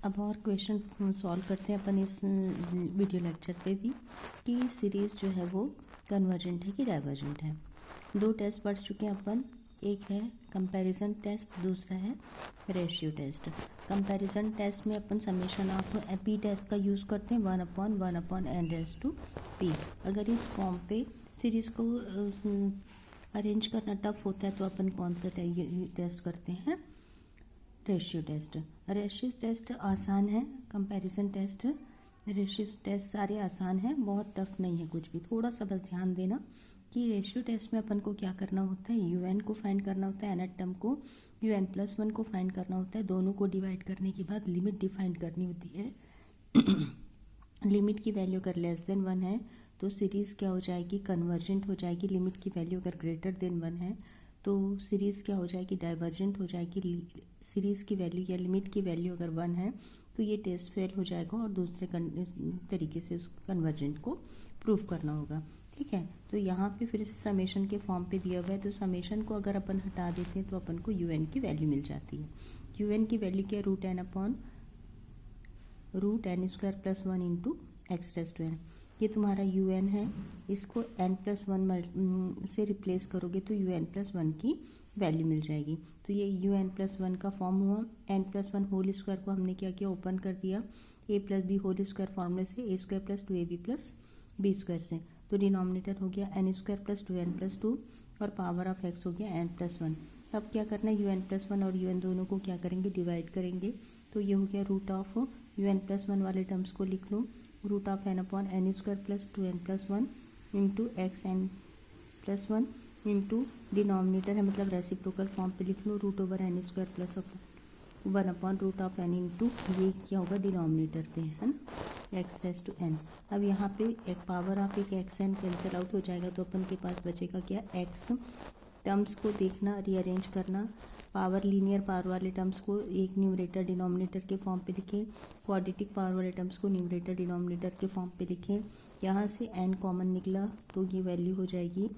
अब और question solve करते हैं अपन इस वीडियो लेक्चर पे भी कि सीरीज़ जो है वो कन्वर्जेंट है कि डाइवर्जेंट है। दो टेस्ट पढ़ चुके हैं अपन, एक है कंपैरिजन टेस्ट, दूसरा है रेशियो टेस्ट। कंपैरिजन टेस्ट में अपन समेशन ऑफ पी टेस्ट का यूज़ करते हैं 1/1/n⁻p। अगर इस फॉर्म पे सीरीज़ को अरेंज करना टफ होता है तो अपन कौन सा टेस्ट करते हैं? Ratio test. रेशियो टेस्ट आसान है, कंपैरिजन टेस्ट, रेशियो टेस्ट सारे आसान हैं, बहुत टफ नहीं है कुछ भी। थोड़ा सा बस ध्यान देना कि रेशियो टेस्ट में अपन को क्या करना होता है, यूएन को फाइंड करना होता है, nth टर्म को un+1 को फाइंड करना होता है। दोनों को डिवाइड करने के बाद लिमिट डिफाइन करनी होती है। लिमिट की वैल्यू अगर लेस देन 1 है तो सीरीज़ क्या हो जाएगी, कन्वर्जेंट हो जाएगी। लिमिट की वैल्यू अगर ग्रेटर देन 1 है तो सीरीज़ क्या हो जाएगी, डाइवर्जेंट हो जाएगी। सीरीज़ की वैल्यू या लिमिट की वैल्यू अगर 1 है तो ये टेस्ट फेल हो जाएगा और दूसरे तरीके से उस कन्वर्जेंट को प्रूव करना होगा। ठीक है, तो यहाँ पे फिर से समेशन के फॉर्म पे दिया हुआ है, तो समेशन को अगर अपन हटा देते हैं तो अपन को यूएन की वैल्यू मिल जाती है। यूएन की वैल्यू क्या है, √n/√n² इंटू x⁻n। ये तुम्हारा un है, इसको n+1 से रिप्लेस करोगे तो un+1 की वैल्यू मिल जाएगी। तो ये un+1 का फॉर्म हुआ। n+1 होल स्क्वायर को हमने क्या किया, ओपन कर दिया a+b होल स्क्वायर फॉर्मूले से, a² + 2ab+b² से। तो डिनोमिनेटर हो गया n² + 2n+2 और पावर ऑफ x हो गया n+1। अब क्या करना है, un+1 और un दोनों को क्या करेंगे, डिवाइड करेंगे। तो ये हो गया √un+1 वाले टर्म्स को लिख लो, √n/n² + 2n+1 into xn+1 into denominator है मतलब रेसिप्रोकल फॉर्म पे लिख लो, √n² + 1/√n इंटू ये क्या होगा डिनोमिनेटर पे, है ना, x⁻n। अब यहाँ पे एक पावर ऑफ एक xn कैंसिल आउट हो जाएगा तो अपन के पास बचेगा क्या, x। टर्म्स को देखना, रीअरेंज करना, पावर लीनियर पावर वाले टर्म्स को एक न्यूमरेटर डिनोमिनेटर के फॉर्म पे लिखें, क्वाड्रेटिक पावर वाले टर्म्स को न्यूमरेटर डिनोमिनेटर के फॉर्म पे लिखें। यहाँ से n कॉमन निकला तो ये वैल्यू हो जाएगी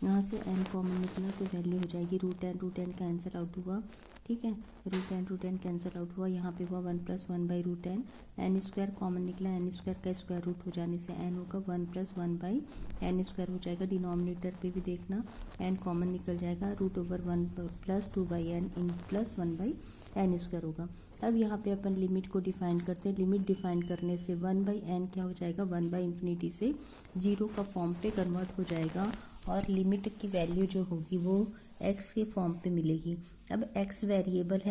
यहाँ से n कॉमन निकला तो वैल्यू हो जाएगी √n कैंसिल आउट हुआ। ठीक है, √n कैंसिल आउट हुआ, यहाँ पे हुआ 1+1/√n, n² कॉमन निकला, n² का स्क्वायर रूट हो जाने से n होगा 1+1/n² हो जाएगा। डिनोमिनेटर पे भी देखना n कॉमन निकल जाएगा, √1 + 2/n + 1/n² होगा। अब यहाँ पे अपन लिमिट को डिफाइन करते हैं। लिमिट डिफाइन करने से 1/n क्या हो जाएगा, 1/∞ से 0 का फॉर्म पे कन्वर्ट हो जाएगा और लिमिट की वैल्यू जो होगी वो x के फॉर्म पे मिलेगी। अब x वेरिएबल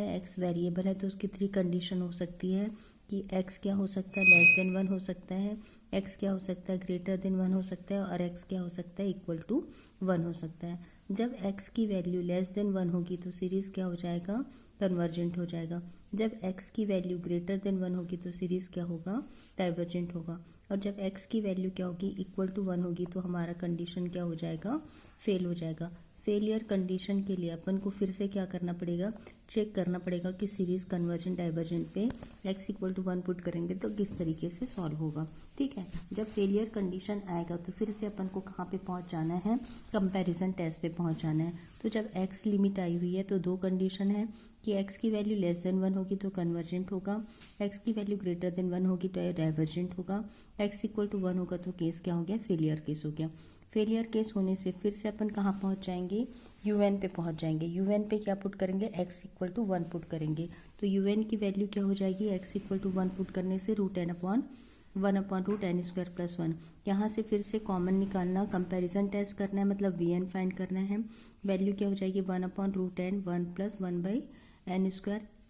है तो उसकी 3 कंडीशन हो सकती है कि x क्या हो सकता है, लेस देन 1 हो सकता है, x क्या हो सकता है, ग्रेटर देन 1 हो सकता है, और x क्या हो सकता है, इक्वल टू 1 हो सकता है। जब x की वैल्यू लेस देन 1 होगी तो सीरीज़ क्या हो जाएगा, कन्वर्जेंट हो जाएगा। जब x की वैल्यू ग्रेटर देन 1 होगी तो सीरीज़ क्या होगा, डाइवर्जेंट होगा। और जब x की वैल्यू क्या होगी, इक्वल टू 1 होगी तो हमारा कंडीशन क्या हो जाएगा, फेल हो जाएगा। फेलियर कंडीशन के लिए अपन को फिर से क्या करना पड़ेगा, चेक करना पड़ेगा कि सीरीज कन्वर्जेंट डाइवर्जेंट पे x = 1 पुट करेंगे तो किस तरीके से सॉल्व होगा। ठीक है, जब फेलियर कंडीशन आएगा तो फिर से अपन को कहाँ पे पहुँच जाना है, कंपैरिजन टेस्ट पे पहुँच जाना है। तो जब x लिमिट आई हुई है तो 2 कंडीशन है कि x की वैल्यू लेस देन 1 होगी तो कन्वर्जेंट होगा, x की वैल्यू ग्रेटर देन 1 होगी तो डाइवर्जेंट होगा, x = 1 होगा तो केस क्या हो गया, फेलियर केस हो गया। फेलियर केस होने से फिर से अपन कहाँ पहुँच जाएंगे, un पे पहुँच जाएंगे। un पे क्या पुट करेंगे, x = 1 पुट करेंगे। तो un की वैल्यू क्या हो जाएगी, x = 1 पुट करने से √n/1/√n² + 1। यहाँ से फिर से कॉमन निकालना, कंपैरिजन टेस्ट करना है मतलब vn फाइंड करना है। वैल्यू क्या हो जाएगी, 1/√n 1 + 1/n²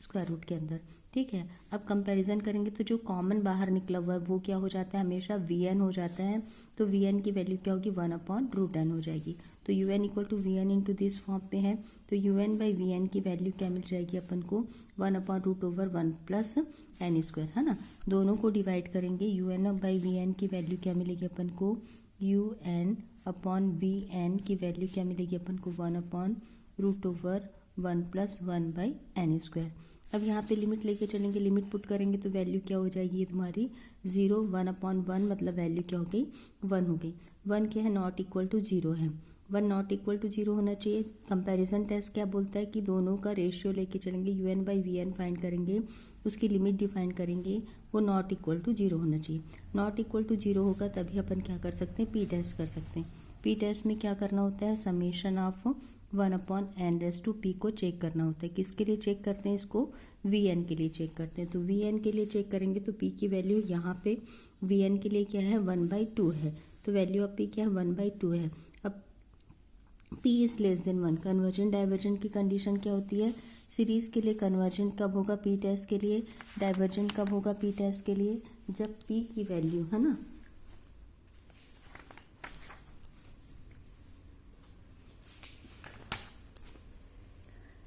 स्क्वायर रूट के अंदर। ठीक है, अब कंपैरिजन करेंगे तो जो कॉमन बाहर निकला हुआ है वो क्या हो जाता है, हमेशा vn हो जाता है। तो vn की वैल्यू क्या होगी, 1/√n हो जाएगी। तो un = vn into this form पे है तो un/vn की वैल्यू क्या मिल जाएगी अपन को, 1/√1 + n², है ना। दोनों को डिवाइड करेंगे, un/vn की वैल्यू क्या मिलेगी अपन को, un/vn की वैल्यू क्या मिलेगी अपन को, 1/√1 + 1/n²। अब यहाँ पे लिमिट लेके चलेंगे, लिमिट पुट करेंगे तो वैल्यू क्या हो जाएगी, ये तुम्हारी 0 1/1 मतलब वैल्यू क्या हो गई, 1 हो गई। 1 क्या है, नॉट इक्वल टू 0 है। 1 नॉट इक्वल टू 0 होना चाहिए। कंपैरिजन टेस्ट क्या बोलता है कि दोनों का रेशियो लेके चलेंगे, UN बाई VN फाइंड करेंगे, उसकी लिमिट डिफाइन करेंगे, वो नॉट इक्वल टू 0 होना चाहिए। नॉट इक्वल टू 0 होगा तभी अपन क्या कर सकते हैं, पी टेस्ट कर सकते हैं। पी टेस्ट में क्या करना होता है, समेशन ऑफ 1/n⁻p को चेक करना होता है। किसके लिए चेक करते हैं इसको, VN के लिए चेक करते हैं। तो VN के लिए चेक करेंगे तो P की वैल्यू यहाँ पे VN के लिए क्या है, 1/2 है, तो वैल्यू ऑफ P क्या है, 1/2 है। अब P is less than 1, convergent divergent की कंडीशन क्या होती है, सीरीज के लिए कन्वर्जेंट कब होगा, P टेस्ट के लिए, डाइवर्जेंट कब होगा, P टेस्ट के लिए, जब P की वैल्यू है ना,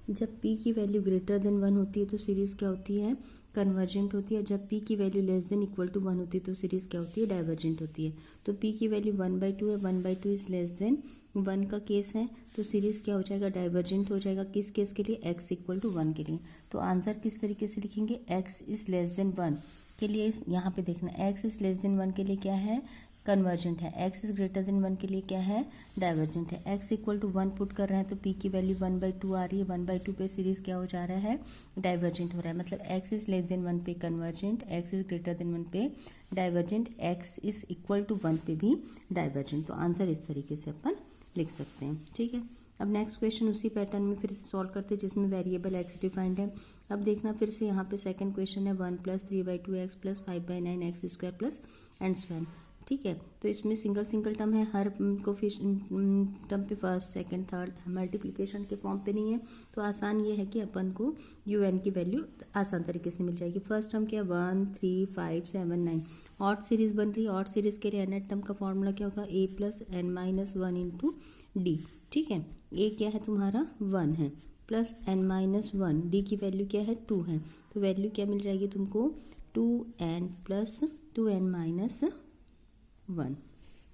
जब P की वैल्यू ग्रेटर देन 1 होती है तो सीरीज क्या होती है, कन्वर्जेंट होती है। जब P की value less than equal to 1 होती है तो सीरीज क्या होती है, डाइवर्जेंट होती है। तो P की वैल्यू 1/2 है, 1/2 इज लेस देन 1 का केस है, तो सीरीज क्या हो जाएगा, डाइवर्जेंट हो जाएगा। किस केस के लिए, x इक्वल टू 1 के लिए। तो आंसर किस तरीके से लिखेंगे, x इज लेस देन 1 के लिए, यहाँ पे देखना x इज लेस देन 1 के लिए क्या है, कन्वर्जेंट है, x इज ग्रेटर देन 1 के लिए क्या है, डाइवर्जेंट है। x इक्वल टू 1 पुट कर रहे हैं तो p की वैल्यू 1/2 आ रही है, 1/2 पे सीरीज क्या हो जा रहा है, डाइवर्जेंट हो रहा है। मतलब x इज लेस देन 1 पे convergent, x is greater than 1 पे divergent, x is equal to 1 पे भी डाइवर्जेंट। तो आंसर इस तरीके से अपन लिख सकते हैं, ठीक है। अब नेक्स्ट क्वेश्चन उसी पैटर्न में फिर से सॉल्व करते हैं जिसमें वेरिएबल x डिफाइंड है। अब देखना फिर से यहाँ पे सेकंड क्वेश्चन है 1 + 3/2x + 5/9x² plus and so on, ठीक है। तो इसमें सिंगल टर्म है, हर टर्म पे फर्स्ट सेकंड थर्ड मल्टीप्लिकेशन के फॉर्म पे नहीं है, तो आसान ये है कि अपन को UN की वैल्यू आसान तरीके से मिल जाएगी। फर्स्ट टर्म क्या है, 1 3 5 7 9, ऑड सीरीज बन रही है। ऑड सीरीज के लिए nth टर्म का फॉर्मूला क्या होगा, a + n-1 × d, ठीक है। a क्या है तुम्हारा 1 है, प्लस n-1, d की वैल्यू क्या है 2 है, तो वैल्यू क्या मिल जाएगी तुमको, 2n + 2n - 1,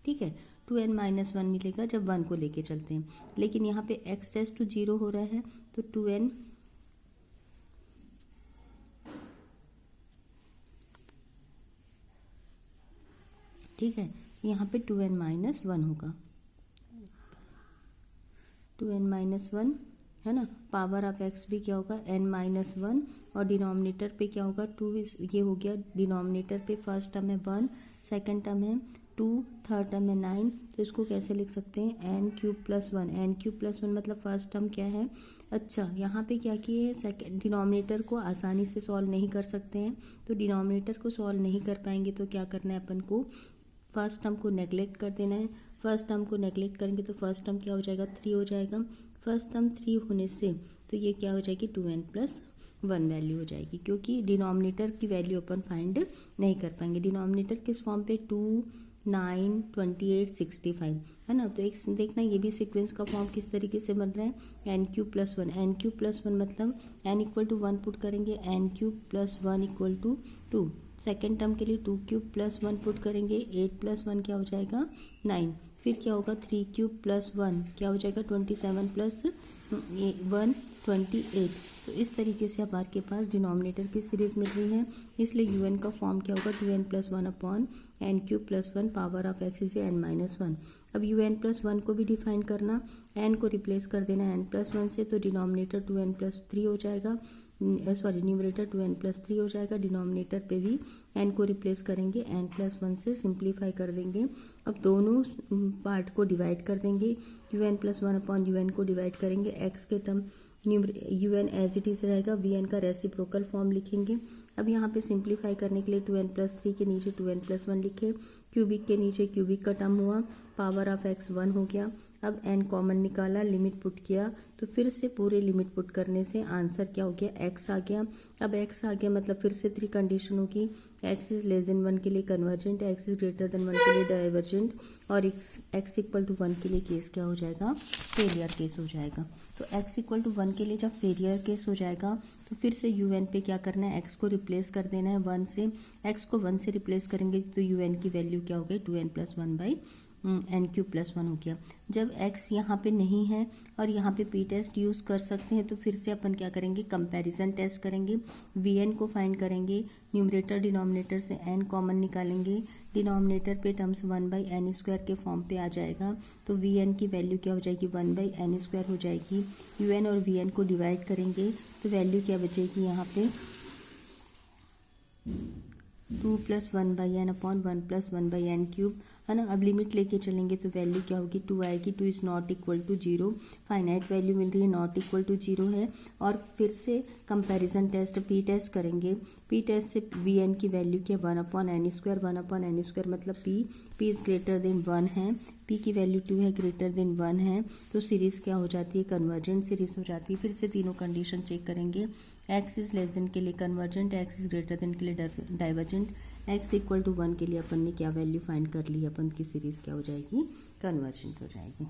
ठीक है। 2n - 1 मिलेगा जब 1 को लेके चलते हैं, लेकिन यहाँ पे x टेस्ट टू 0 हो रहा है तो 2n, ठीक है, यहाँ पे 2n - 1 होगा, 2n - 1 है ना। पावर ऑफ x भी क्या होगा, n-1, और डिनोमिनेटर पे क्या होगा 2, ये हो गया डिनोमिनेटर पे। फर्स्ट टर्म है 1, सेकंड टर्म है 2, थर्ड टर्म है 9, तो इसको कैसे लिख सकते हैं, n³ + 1, n³ + 1 मतलब फर्स्ट टर्म क्या है। अच्छा, यहाँ पे क्या किए, सेकंड डिनोमिनेटर को आसानी से सॉल्व नहीं कर सकते हैं, तो डिनोमिनेटर को सॉल्व नहीं कर पाएंगे तो क्या करना है अपन को, फर्स्ट टर्म को नेगलेक्ट कर देना है। फर्स्ट टर्म को नेगलेक्ट करेंगे तो फर्स्ट टर्म क्या हो जाएगा, 3 हो जाएगा। फर्स्ट टर्म 3 होने से तो ये क्या हो जाएगी, 2n + 1 वैल्यू हो जाएगी, क्योंकि डिनोमिनेटर की वैल्यू अपन फाइंड नहीं कर पाएंगे। डिनोमिनेटर किस फॉर्म पे, 2 9 28 65 है ना। तो एक देखना ये भी सीक्वेंस का फॉर्म किस तरीके से बन रहा है, n³ + 1, n³ + 1 मतलब n = 1 पुट करेंगे, n³ + 1 = 2। सेकेंड टर्म के लिए 2³ + 1 पुट करेंगे, 8 + 1 क्या हो जाएगा, 9। फिर क्या होगा, 3³ + 1 क्या हो जाएगा, 27 + 1 28। तो इस तरीके से अब आपके पास डिनोमिनेटर की सीरीज मिल रही है, इसलिए UN का फॉर्म क्या होगा, 2n + 1/n³ + 1 power of x is n-1। अब UN + 1 को भी डिफाइन करना, n को रिप्लेस कर देना n + 1 से, तो डिनोमिनेटर 2n + 3 हो जाएगा, सॉरी न्यूमरेटर 2n + 3 हो जाएगा। डिनोमिनेटर पे भी n को रिप्लेस करेंगे, n + 1 से सिंप्लीफाई कर देंगे। अब दोनों पार्ट को डिवाइड कर देंगे, UN + 1/UN को डिवाइड करेंगे, x के term UN as it is रहेगा, VN का रेसिप्रोकल फॉर्म लिखेंगे। अब यहाँ पे सिंप्लीफाई करने के लिए 2n + 3 के नीचे 2n + 1 लिखे, क्यूबिक के नीचे क्यूबिक का टर्म हुआ, पावर ऑफ x 1 हो गया। अब n कॉमन निकाला, लिमिट पुट किया, तो फिर से पूरे लिमिट पुट करने से आंसर क्या हो गया, x आ गया। अब x आ गया मतलब फिर से 3 कंडीशन होगी, x इज लेस देन 1 के लिए convergent, x is greater than 1 के लिए डाइवर्जेंट, और x = 1 के लिए केस क्या हो जाएगा, फेलियर केस हो जाएगा। तो x = 1 के लिए जब फेलियर केस हो जाएगा तो फिर से UN पे क्या करना है, x को रिप्लेस कर देना है 1 से। x को 1 से रिप्लेस करेंगे तो UN की वैल्यू क्या हो गई, 2n + 1/1 एन क्यूब प्लस 1 हो गया। जब x यहाँ पे नहीं है और यहाँ पे पी टेस्ट यूज़ कर सकते हैं, तो फिर से अपन क्या करेंगे, कंपैरिजन टेस्ट करेंगे। वी एन को फाइंड करेंगे, न्यूमरेटर डिनोमिनेटर से n कॉमन निकालेंगे, डिनोमिनेटर पे टर्म्स 1/n² के फॉर्म पे आ जाएगा, तो वी एन की वैल्यू क्या हो जाएगी, 1/n² हो जाएगी। यू एन और वी एन को डिवाइड करेंगे तो वैल्यू क्या बचेगी यहाँ पे, 2 + 1/n/1 + 1/n³ है ना। अब लिमिट लेके चलेंगे तो वैल्यू क्या होगी, 2 आएगी। 2 is not equal to 0, finite value मिल रही है, नॉट इक्वल टू 0 है। और फिर से कंपैरिजन टेस्ट पी टेस्ट करेंगे। पी टेस्ट से वी एन की वैल्यू क्या, 1/n², 1/n² मतलब पी इज़ ग्रेटर देन 1 है, पी की वैल्यू 2 है, ग्रेटर देन 1 है, तो सीरीज़ क्या हो जाती है, कन्वर्जेंट सीरीज हो जाती है। फिर से तीनों कंडीशन चेक करेंगे। एक्स इज लेस देन के लिए convergent, x is greater then के लिए डाइवर्जेंट, एक्स इक्वल टू 1 के लिए अपन ने क्या वैल्यू फाइंड कर ली, अपन की सीरीज क्या हो जाएगी, कन्वर्जेंट हो जाएगी।